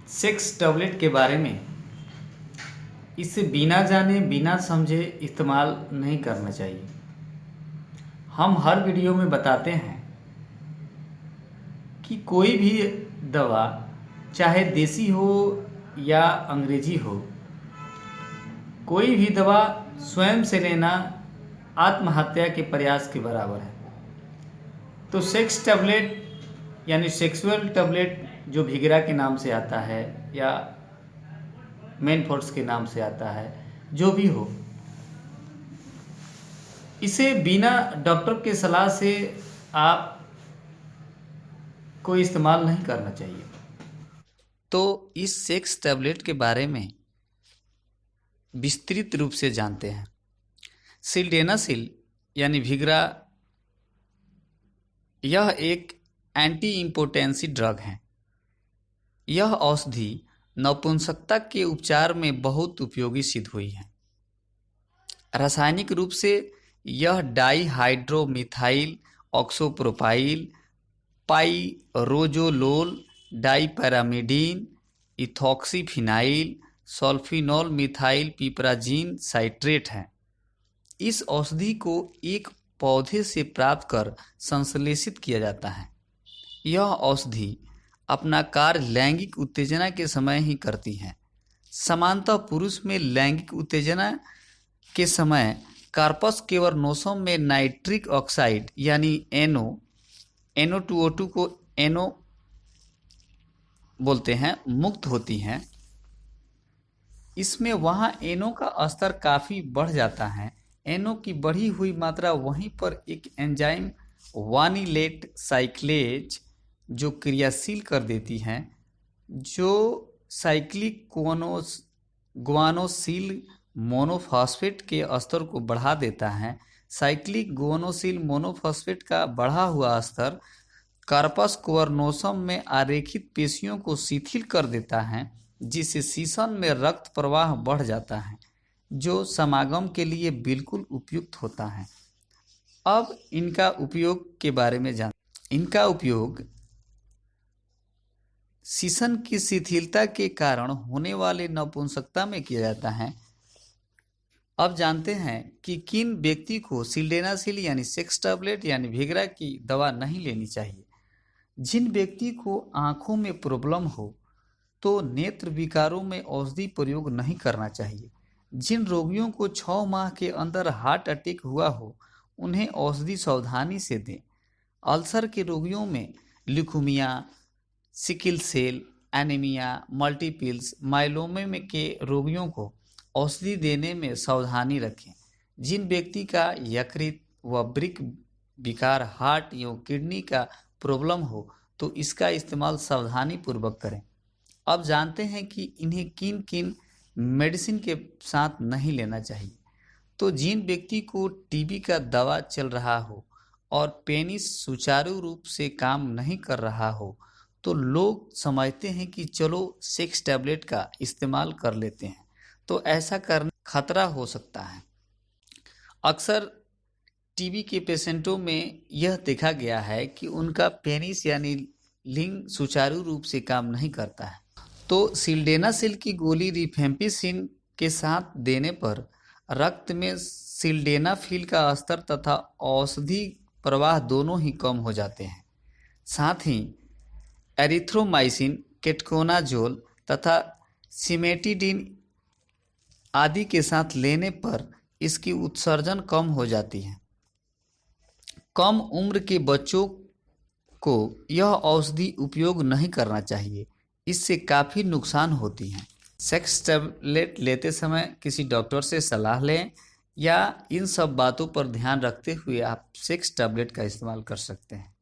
Sex tablet के बारे में इसे बिना जाने बिना समझे इस्तेमाल नहीं करना चाहिए। हम हर वीडियो में बताते हैं कि कोई भी दवा चाहे देसी हो या अंग्रेजी हो, कोई भी दवा स्वयं से लेना आत्महत्या के प्रयास के बराबर है। तो सेक्स टैबलेट यानी सेक्सुअल टैबलेट जो विग्रा के नाम से आता है या मेनफोर्स के नाम से आता है, जो भी हो, इसे बिना डॉक्टर के सलाह से आप को इस्तेमाल नहीं करना चाहिए। तो इस सेक्स टैबलेट के बारे में विस्तृत रूप से जानते हैं। सिल्डेनासिल यानी विग्रा, यह एक एंटी इम्पोटेंसी ड्रग है। यह औषधि नपुंसकता के उपचार में बहुत उपयोगी सिद्ध हुई है। रासायनिक रूप से यह डाईहाइड्रोमिथाइल ऑक्सोप्रोपाइल, पाइरोजोलोल, डाइपैरामिडीन, इथॉक्सीफिनाइल, सल्फिनोल मिथाइल पिपराजीन साइट्रेट है। इस औषधि को एक पौधे से प्राप्त कर संश्लेषित किया जाता है। यह औषधि अपना कार्य लैंगिक उत्तेजना के समय ही करती है। सामान्यतः पुरुष में लैंगिक उत्तेजना के समय कार्पस कैवर्नोसम में नाइट्रिक ऑक्साइड यानी NO2O2 को NO बोलते हैं, मुक्त होती हैं। इसमें वहाँ NO का स्तर काफ़ी बढ़ जाता है। NO की बढ़ी हुई मात्रा वहीं पर एक एंजाइम वानिलेट साइक्लेज जो क्रियाशील कर देती हैं, जो साइक्लिक गुआनोसिल मोनोफॉस्फेट के स्तर को बढ़ा देता है। साइक्लिक गुआनोसिल मोनोफॉस्फेट का बढ़ा हुआ स्तर कार्पस कैवर्नोसम में आरेखित पेशियों को शिथिल कर देता है, जिससे शीशन में रक्त प्रवाह बढ़ जाता है, जो समागम के लिए बिल्कुल उपयुक्त होता है। अब इनका उपयोग के बारे में इनका उपयोग शीशन की शिथिलता के कारण होने वाले नपुंसकता में किया जाता है। अब जानते हैं कि किन व्यक्ति को सिल्डेनासिल यानी सेक्स टैबलेट यानी विग्रा की दवा नहीं लेनी चाहिए। जिन व्यक्ति को आंखों में प्रॉब्लम हो तो नेत्र विकारों में औषधि प्रयोग नहीं करना चाहिए। जिन रोगियों को 6 माह के अंदर हार्ट अटैक हुआ हो, उन्हें औषधि सावधानी से दें। अल्सर के रोगियों में leukaemia, sickle cell anaemia, multiples myeloma के रोगियों को औषधि देने में सावधानी रखें। जिन व्यक्ति का यकृत व वृक्क विकार, हार्ट या किडनी का प्रॉब्लम हो तो इसका इस्तेमाल सावधानी पूर्वक करें। अब जानते हैं कि इन्हें किन किन मेडिसिन के साथ नहीं लेना चाहिए। तो जिन व्यक्ति को टीबी का दवा चल रहा हो और पेनिस सुचारू रूप से काम नहीं कर रहा हो, तो लोग समझते हैं कि चलो सेक्स टैबलेट का इस्तेमाल कर लेते हैं, तो ऐसा करने खतरा हो सकता है। अक्सर टीबी के पेशेंटों में यह देखा गया है कि उनका पेनिस यानी लिंग सुचारू रूप से काम नहीं करता है। तो सिल्डेनासिल की गोली रिफेम्पिसिन के साथ देने पर रक्त में सिल्डेनाफिल का स्तर तथा औषधि प्रवाह दोनों ही कम हो जाते हैं। साथ ही एरिथ्रोमाइसिन, केटकोनाजोल तथा सिमेटिडिन आदि के साथ लेने पर इसकी उत्सर्जन कम हो जाती है। कम उम्र के बच्चों को यह औषधि उपयोग नहीं करना चाहिए, इससे काफ़ी नुकसान होती हैं। सेक्स टैबलेट लेते समय किसी डॉक्टर से सलाह लें या इन सब बातों पर ध्यान रखते हुए आप सेक्स टैबलेट का इस्तेमाल कर सकते हैं।